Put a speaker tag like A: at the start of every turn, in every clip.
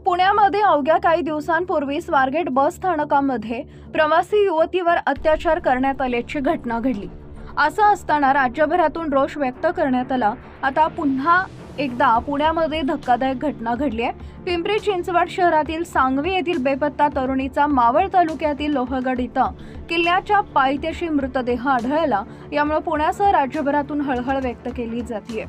A: पुण्यामध्ये अवघ्या काही दिवसांपूर्वी स्वारगेट बस स्थानकामध्ये प्रवासी युवतीवर अत्याचार करण्यात आल्याची घटना घडली। असं असताना राज्यभरातून रोष व्यक्त करण्यात आला। आता पुन्हा एकदा पुण्यामध्ये धक्कादायक घटना घडली आहे। पिंपरी चिंचवड शहरातील सांगवी येथील बेपत्ता तरुणीचा मावळ तालुक्यातील लोहगड इथं किल्ल्याच्या पायथ्याशी मृतदेह आढळला। यामुळे पुण्यासह राज्यभरातून हळहळ व्यक्त केली जाते।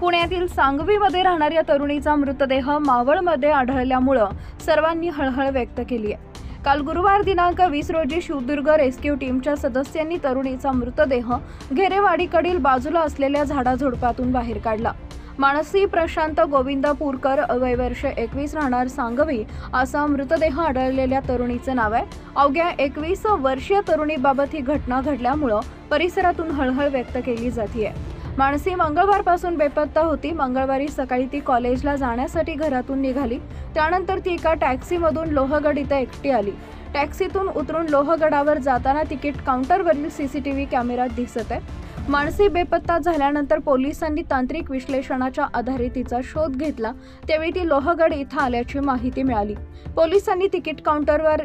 A: पुण्यातील सांगवीमध्ये राहणाऱ्या तरुणीचा मृतदेह मावळमध्ये आढळल्यामुळे सर्वांनी हळहळ व्यक्त केली आहे। काल गुरुवार दिनांक 20 रोजी शिवदुर्ग रेस्क्यू टीमच्या सदस्यांनी तरुणीचा मृतदेह घेरेवाडीकडील बाजूला असलेल्या झाडाझुडपातून बाहेर काढला। मानसी प्रशांत गोविंद पुरकर वय वर्ष 21 राहणार सांगवी असा मृतदेह आढळलेल्या तरुणीचे नाव आहे। अवघ्या 21 वर्षीय तरुणीबाबत ही घटना घडल्यामुळे परिसरातून हळहळ व्यक्त केली जाते। मानसी मंगळवारपासून बेपत्ता होती। मंगळवारी सकाळी ती कॉलेजला जाण्यासाठी घरातून निघाली। त्यानंतर ती एका टॅक्सीमधून लोहगड इथे एकटी आली। टॅक्सीतून उतरून लोहगडावर जाताना तिकीट काउंटरवरील सीसीटीव्ही कॅमेऱ्यात दिसत आहे। मानसी बेपत्ता झाल्यानंतर पोलिसांनी तांत्रिक विश्लेषणाच्या आधारे तिचा शोध घेतला। त्यावेळी ती लोहगड इथं आल्याची माहिती मिळाली। पोलिसांनी तिकीट काउंटरवर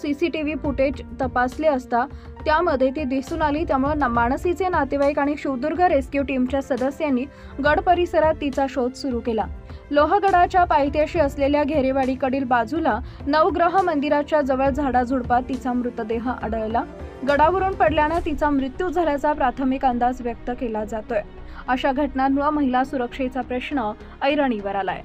A: सीसीटीव्ही फुटेज तपासले असता त्यामध्ये ती दिसून आली। त्यामुळे मानसीचे नातेवाईक आणि शिवदुर्ग रेस्क्यू टीमच्या सदस्यांनी गड परिसरात तिचा शोध सुरू केला। लोहगडाच्या पायथ्याशी असलेल्या घेरेवाडीकडील बाजूला नवग्रह मंदिराच्या जवळ झाडाझुडपात तिचा मृतदेह आढळला। गडावरून पडल्याने तिचा मृत्यू झाल्याचा प्राथमिक अंदाज व्यक्त केला जातोय। अशा घटनांमुळे महिला सुरक्षेचा प्रश्न ऐरणीवर आलाय।